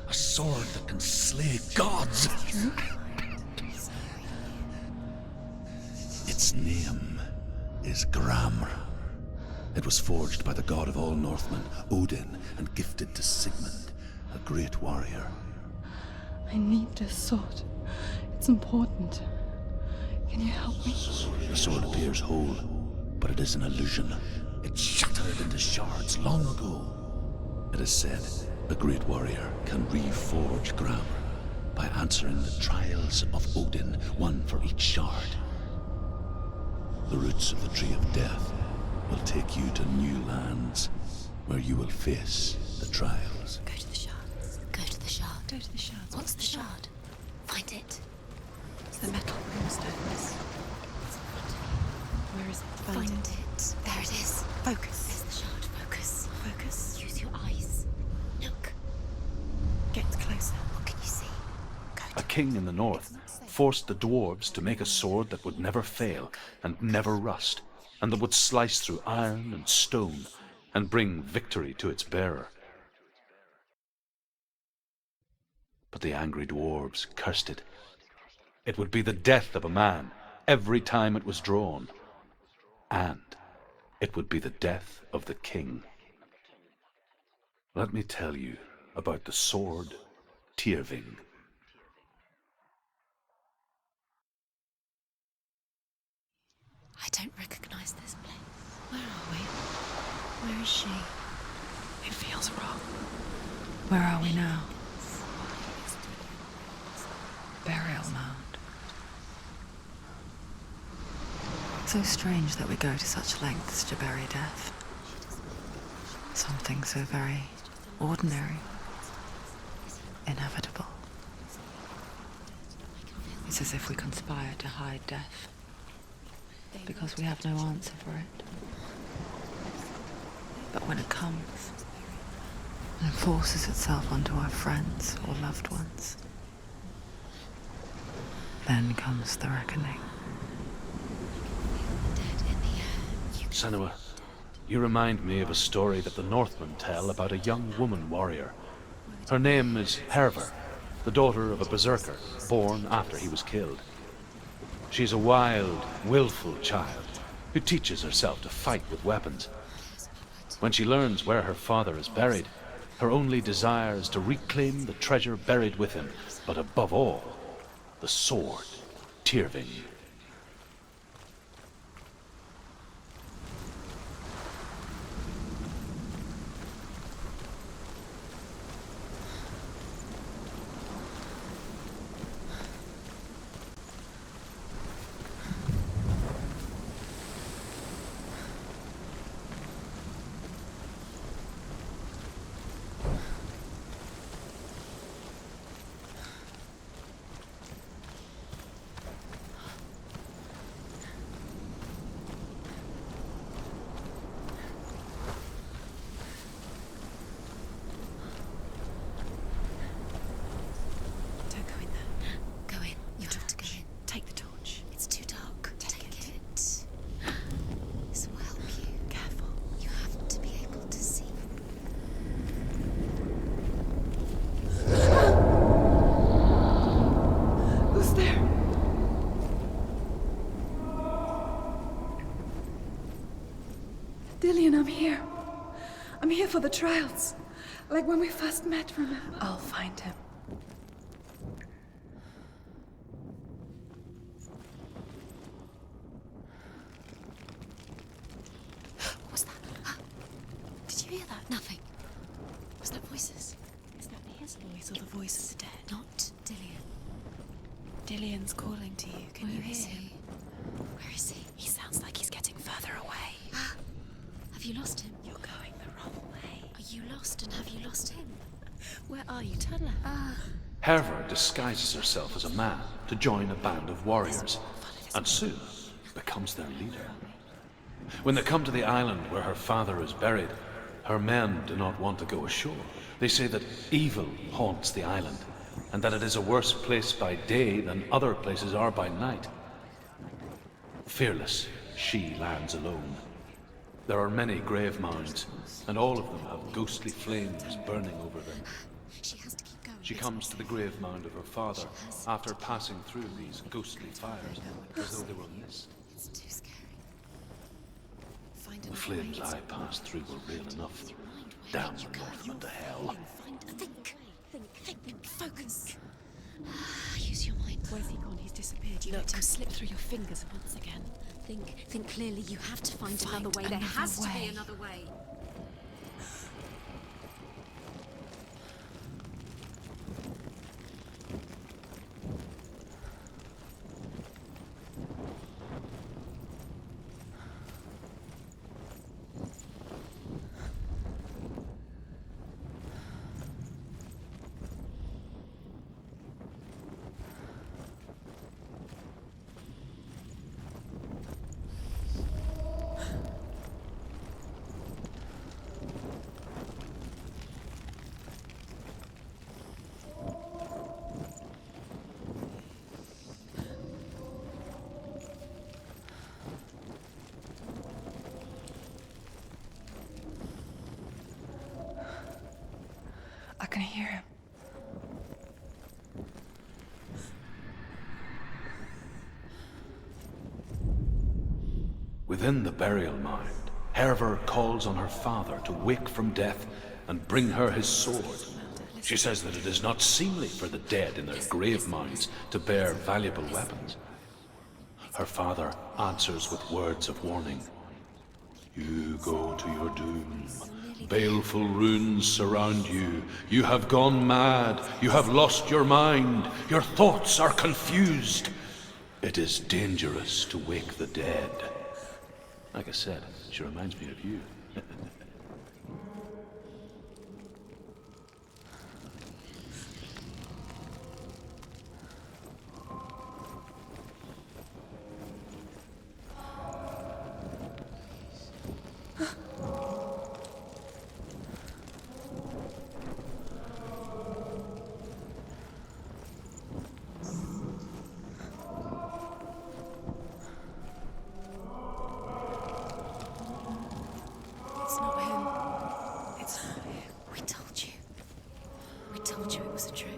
A sword that can slay gods. Its name is Gramr. It was forged by the god of all Northmen, Odin, and gifted to Sigmund, a great warrior. I need this sword. It's important. Can you help me? The sword appears whole, but it is an illusion. It shattered into shards long ago. It is said the great warrior can reforge Gramr by answering the trials of Odin, one for each shard. The roots of the Tree of Death will take you to new lands where you will face the trials. Go to the shards. Go to the shard. Go to the shards. What's the shard? Find it. It's the metal runestones. Where is it? Find it. There it is. Focus. There's the shard. Focus. Focus. Use your eyes. Look. Get closer. What can you see? A king in the north forced the dwarves to make a sword that would never fail and never rust, and that would slice through iron and stone and bring victory to its bearer. But the angry dwarves cursed it. It would be the death of a man every time it was drawn, and it would be the death of the king. Let me tell you about the sword Tyrving. I don't recognize this place. Where are we? Where is she? It feels wrong. Where are we now? Burial mound. So strange that we go to such lengths to bury death. Something so very ordinary, inevitable. It's as if we conspire to hide death, because we have no answer for it. But when it comes, and forces itself onto our friends or loved ones, then comes the reckoning. Senua, you remind me of a story that the Northmen tell about a young woman warrior. Her name is Hervor, the daughter of a berserker born after he was killed. She's a wild, willful child who teaches herself to fight with weapons. When she learns where her father is buried, her only desire is to reclaim the treasure buried with him, but above all, the sword, Tyrving. Don't go in there. Go in. You have to go in. Take the torch. It's too dark. Take it. This will help you. Careful. You have to be able to see. Who's there? Dillian, I'm here. I'm here for the trials. Like when we first met, remember? I'll find him. What was that? Did you hear that? Nothing. Was that voices? Is that his voice or the voice of the dead? Not Dillian. Dillian's calling to you. Can you Where hear is him? he? Where is he? He sounds like he's getting further away. Have you lost him? You're going the wrong way. lost, and have you lost him? Where are you? Tell her. Herver disguises herself as a man to join a band of warriors, and soon becomes their leader. When they come to the island where her father is buried, her men do not want to go ashore. They say that evil haunts the island, and that it is a worse place by day than other places are by night. Fearless, she lands alone. There are many grave mounds, and all of them have ghostly flames burning over them. She has to keep going. She comes to the grave mound of her father after passing through these ghostly fires, as though they were mist. It's too scary. Find The another flames way. I passed through were real enough. Damn the Northman to hell. Think, focus. Use your mind. Where's he gone? He's disappeared. You let him slip through your fingers once again. Think clearly. You have to find Another way. There has to be another way. I can hear him. Within the burial mound, Herver calls on her father to wake from death and bring her his sword. She says that it is not seemly for the dead in their grave mounds to bear valuable weapons. Her father answers with words of warning. You go to your doom. Baleful runes surround you. You have gone mad. You have lost your mind. Your thoughts are confused. It is dangerous to wake the dead. Like I said, she reminds me of you. It's not him. It's not him. We told you. We told you it was a trick.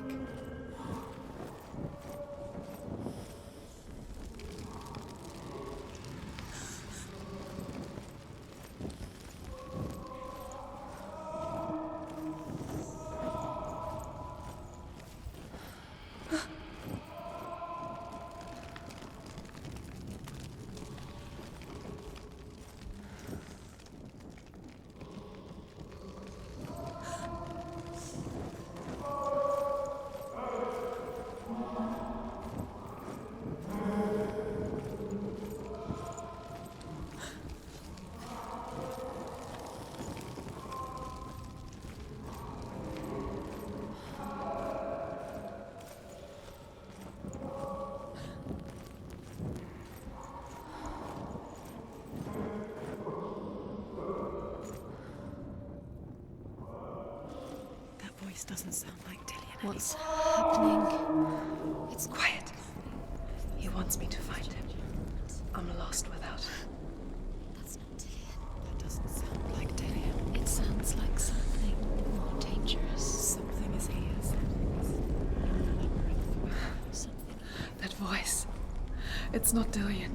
That voice doesn't sound like Dillian. What's happening? It's quiet. He wants me to find him. I'm lost without him. That's not Dillian. That doesn't sound like Dillian. It sounds like something more dangerous. Something is here. Something. That voice. It's not Dillian.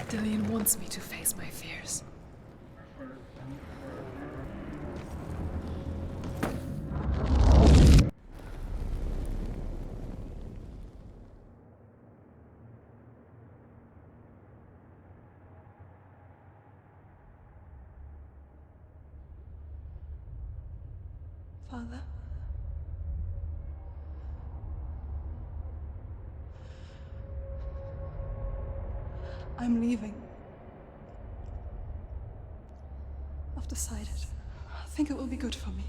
Dillian wants me to face my fears. Father? I'm leaving. I've decided. I think it will be good for me.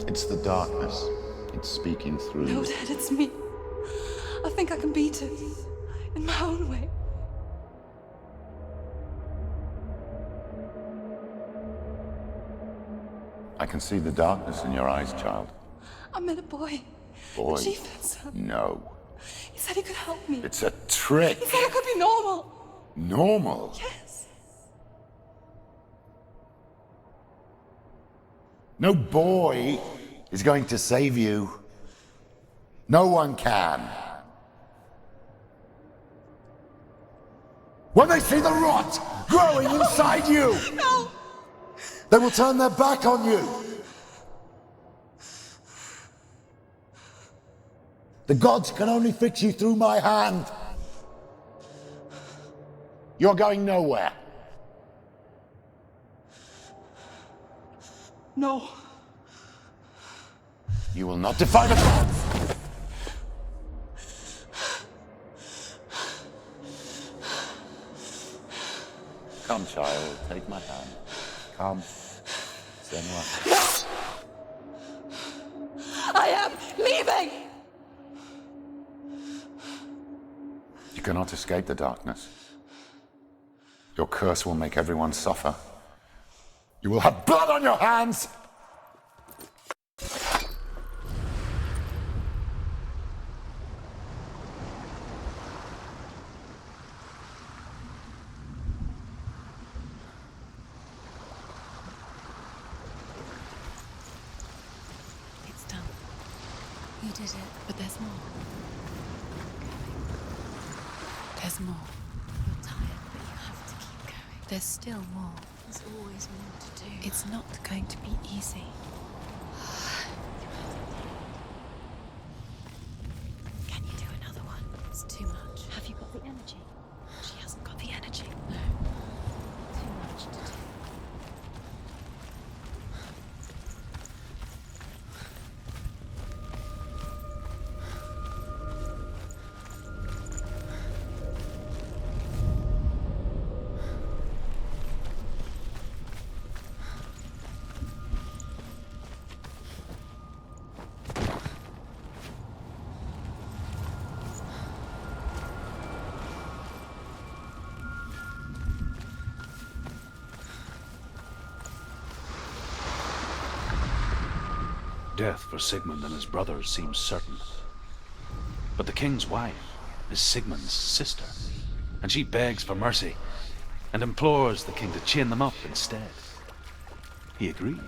It's the darkness. It's speaking through No, you. Dad, it's me. I think I can beat it. In my own way. I can see the darkness in your eyes, child. I met a boy. Boy. The chief and son. No. He said he could help me. It's a trick. He said I could be normal. Normal. Yes. No boy is going to save you. No one can. When they see the rot growing inside you, No! they will turn their back on you. The gods can only fix you through my hand. You're going nowhere. No. You will not defy the gods. Come, child, take my hand. Come. Senua. I am leaving! You cannot escape the darkness. Your curse will make everyone suffer. You will have blood on your hands! It's done. You did it. But there's more. There's more. You're tired, but you have to keep going. There's still more. There's always more to do. It's not going to be easy. Can you do another one? It's too much. Have you got the energy? She hasn't got the energy. No. Too much to do. Death for Sigmund and his brothers seems certain. But the king's wife is Sigmund's sister, and she begs for mercy and implores the king to chain them up instead. He agrees.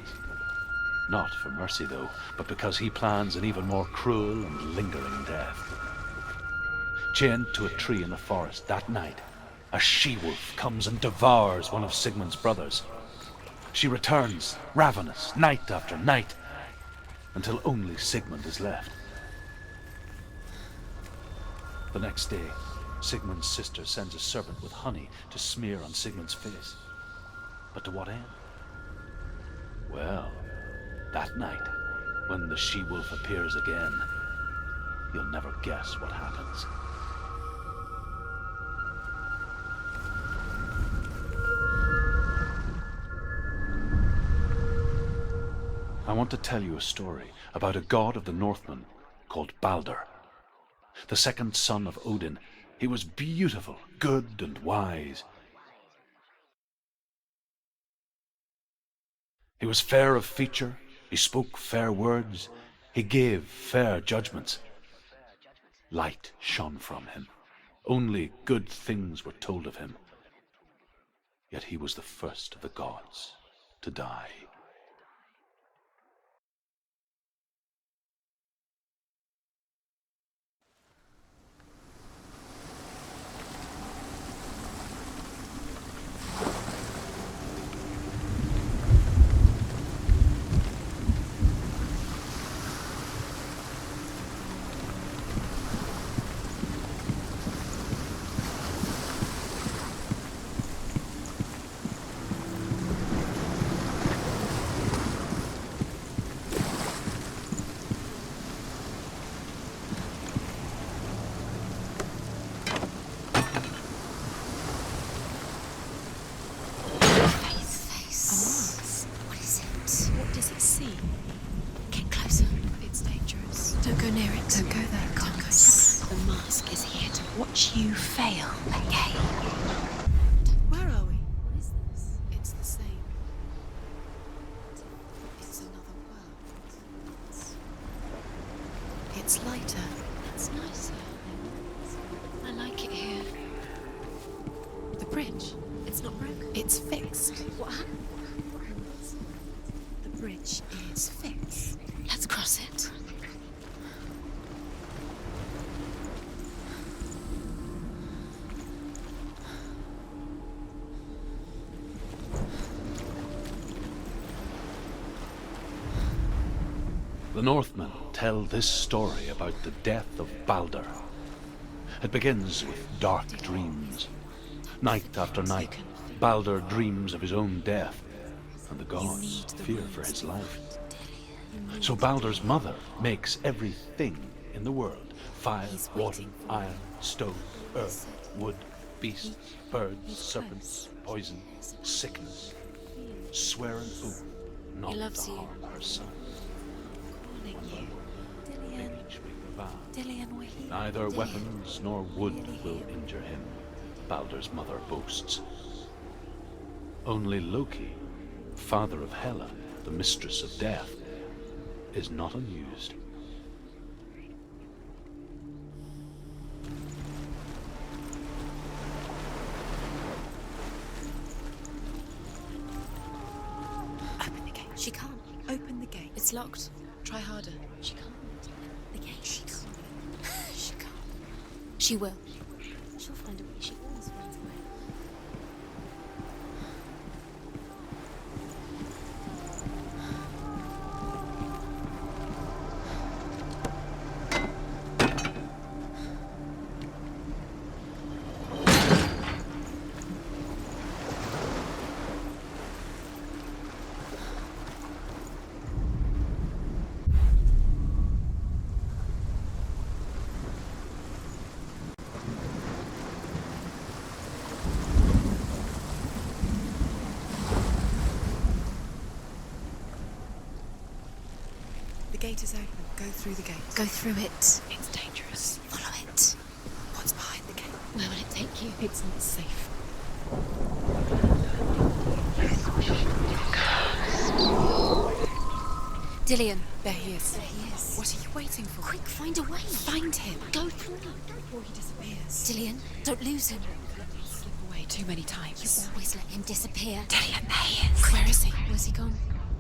Not for mercy, though, but because he plans an even more cruel and lingering death. Chained to a tree in the forest that night, a she-wolf comes and devours one of Sigmund's brothers. She returns, ravenous, night after night, until only Sigmund is left. The next day, Sigmund's sister sends a servant with honey to smear on Sigmund's face. But to what end? Well, that night, when the she-wolf appears again, you'll never guess what happens. I want to tell you a story about a god of the Northmen called Balder. The second son of Odin, he was beautiful, good, and wise. He was fair of feature, he spoke fair words, he gave fair judgments. Light shone from him. Only good things were told of him. Yet he was the first of the gods to die. What is it? What does it see? Get closer. It's dangerous. Don't go near it. Don't go there. Can't go. The mask is here to watch you fail again. Where are we? What is this? It's the same. It's another world. It's lighter. It's nicer. I like it here. The bridge. It's not broken. It's fixed. What happened? The bridge is fixed. Let's cross it. The Northmen tell this story about the death of Baldur. It begins with dark dreams. Night after night, Baldur dreams of his own death, and the gods fear for his life. So Baldur's mother makes everything in the world: fire, water, iron, stone, earth, wood, beasts, birds, serpents, poison, sickness. Swear an oath not He loves to you. harm her son. Calling you. They each make a vow. Dillian, we're here. Neither weapons nor wood will injure him, Baldur's mother boasts. Only Loki, father of Hela, the mistress of death, is not amused. Open the gate. She can't. Open the gate. It's locked. Try harder. She can't. The gate. She can't. She can't. She will. She'll find a way. She always finds a way. The gate is open. Go through the gate. Go through it. It's dangerous. Follow it. What's behind the gate? Where will it take you? It's not safe. Dillian. There he is. There he is. What are you waiting for? Quick, find a way. Find him. Go through before he disappears. Dillian, don't lose him. Slip away too many times. You always let him disappear. Dillian, there he is. Where is he? Where's he gone?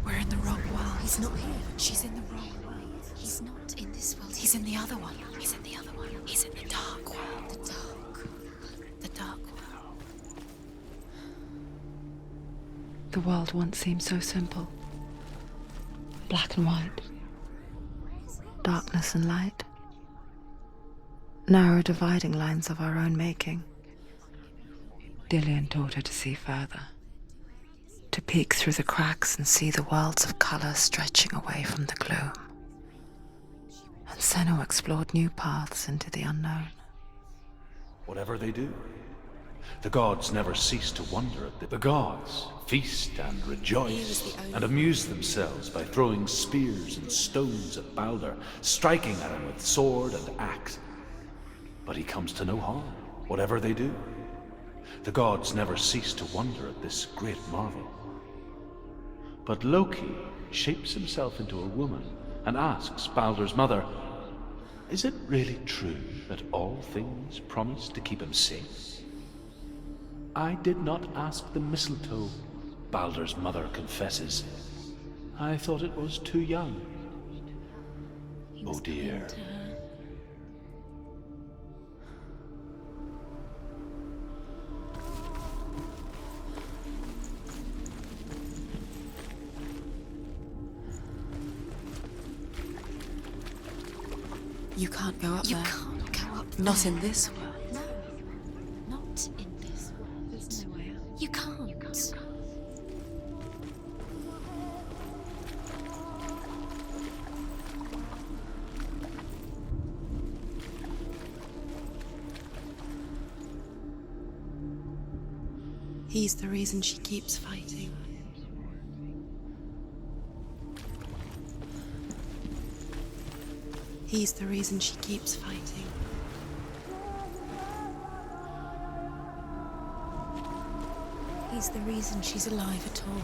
We're in the wrong world. He's not here. She's in the wrong world. He's not in this world. He's in the other one. He's in the other one. He's in the dark world. The dark. The dark world. The world once seemed so simple. Black and white. Darkness and light. Narrow dividing lines of our own making. Dillian taught her to see further. To peek through the cracks and see the worlds of color stretching away from the gloom. And Senua explored new paths into the unknown. Whatever they do, the gods never cease to wonder at the gods feast and rejoice and amuse themselves by throwing spears and stones at Baldur, striking at him with sword and axe. But he comes to no harm, whatever they do. The gods never cease to wonder at this great marvel. But Loki shapes himself into a woman and asks Baldur's mother, is it really true that all things promise to keep him safe? I did not ask the mistletoe, Baldur's mother confesses. I thought it was too young. Oh dear. You can't go up You there. can't go up Not there. in this world. No, not in this world. There's no way out. You can't. He's the reason she keeps fighting. He's the reason she keeps fighting. He's the reason she's alive at all.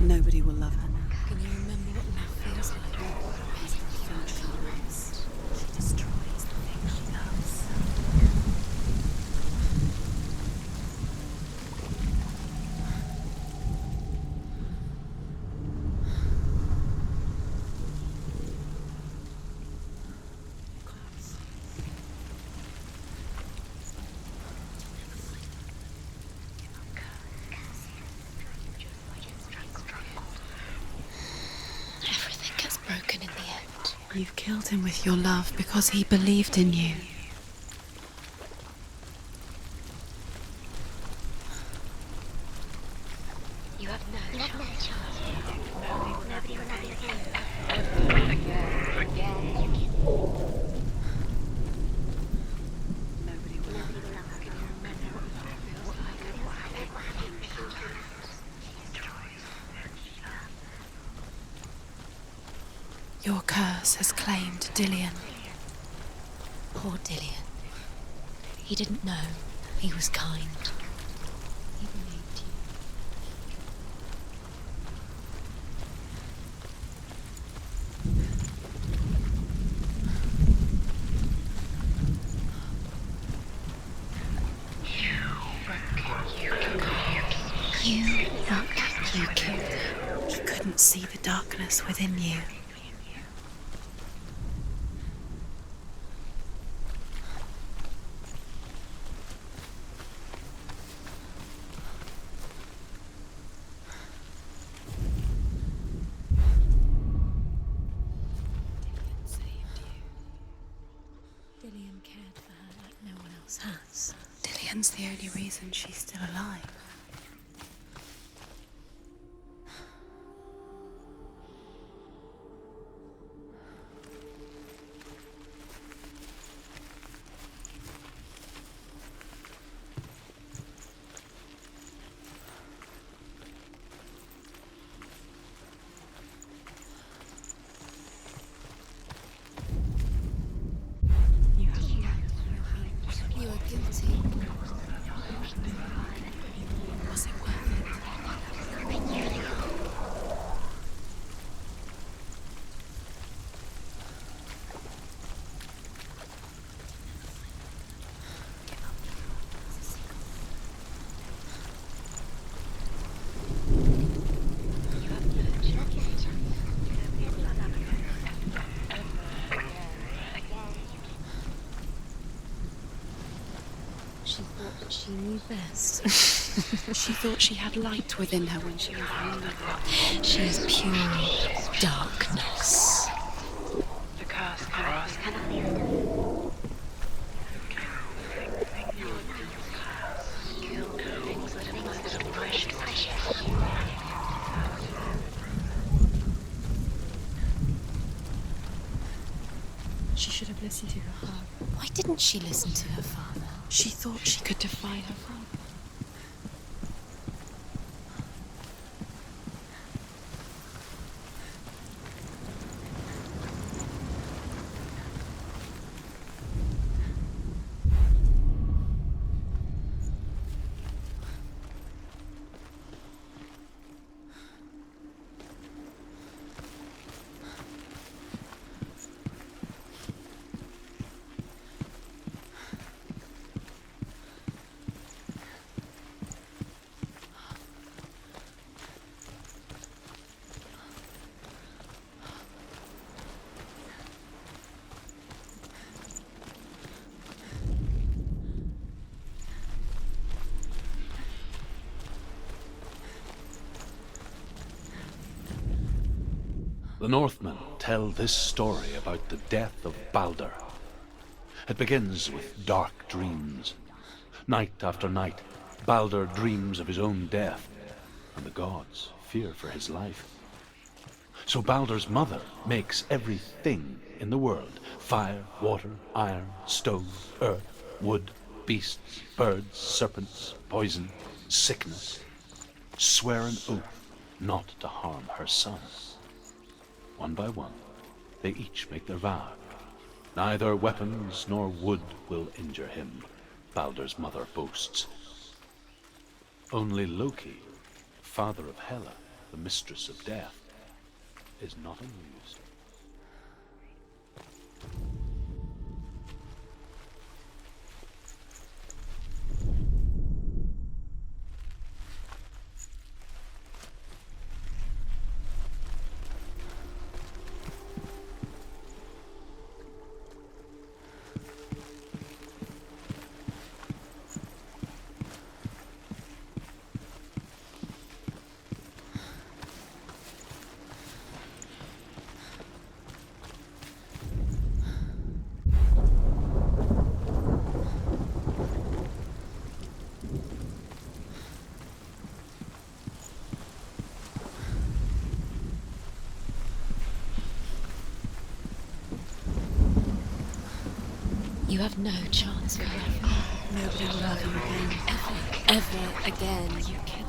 Nobody will love her now. Can you remember what love feels like? She destroys the thing she loves. Everything gets broken in the end. You've killed him with your love because he believed in you. You have no chance. Your curse has claimed Dillian. Poor Dillian. He didn't know. He was kind. He believed you. You killed him. He couldn't see the darkness within you. Dillian saved you. Dillian cared for her like no one else has. Dillian's the only reason she's still alive. You are guilty. Was it worth it? She thought that she knew best. She thought she had light within her when she was young. She is pure darkness. The curse cannot be. She should have listened to her heart. Why didn't she listen to her father? She thought she could defy her father. The Northmen tell this story about the death of Baldur. It begins with dark dreams. Night after night, Baldur dreams of his own death, and the gods fear for his life. So Baldur's mother makes everything in the world, fire, water, iron, stone, earth, wood, beasts, birds, serpents, poison, sickness, swear an oath not to harm her son. One by one, they each make their vow. Neither weapons nor wood will injure him, Baldur's mother boasts. Only Loki, father of Hela, the mistress of death, is not amused. You have no chance forever. Nobody will love you again. Ever again. You can.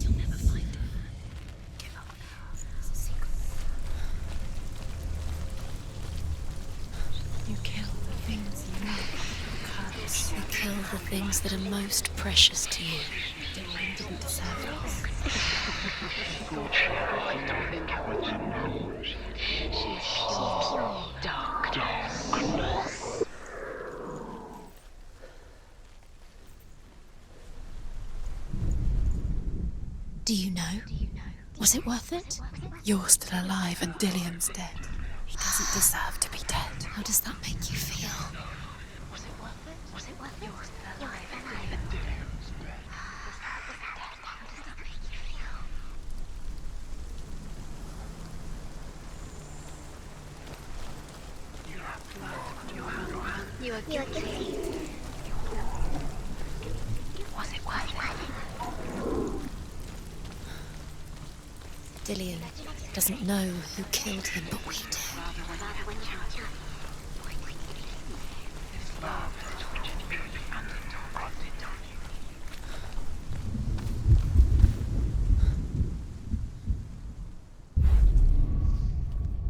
You'll never find it. Give up now. It's a secret. You kill the things you love. Curse. You kill the things that are most precious to you. Dylan didn't deserve this. Do you know? Was it worth it? You're still alive and Dillian's dead. He doesn't deserve to be dead. How does that make you feel? Was it worth it? Was it worth it? You're still alive and Dillian's dead. How does that make you feel? You are guilty. Was it worth it? Dillian doesn't know who killed him, but we do.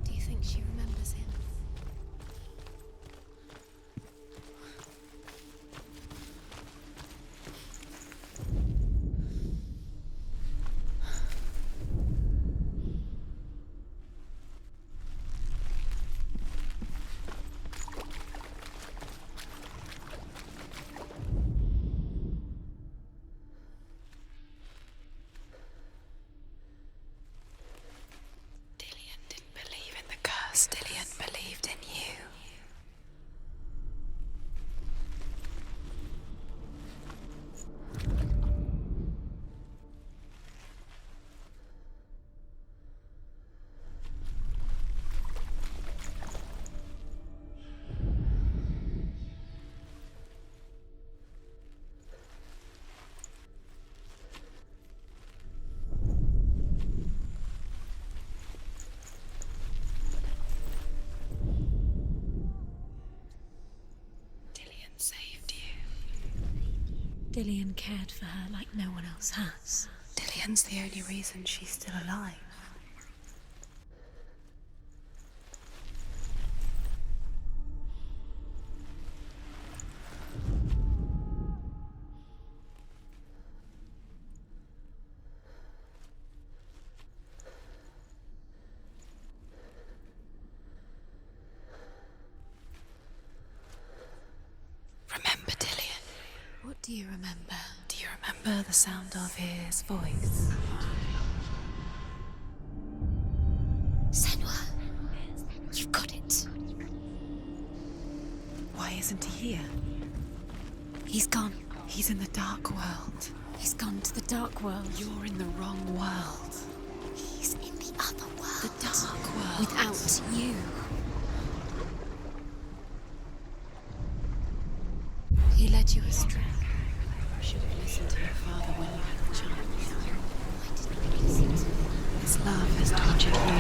Do you think she remembers him? Dillian didn't believe in the curse. Dillian believed in you. Dillian saved you. Dillian cared for her like no one else has. Dillian's the only reason she's still alive. Remember Dillian? What do you remember? Do you remember the sound of his voice? here. He's gone. He's in the dark world. He's gone to the dark world. You're in the wrong world. He's in the other world. The dark world. Without you. He led you astray. You should have listened to your father when you had the chance. Why didn't you listen to him? His love has tortured me.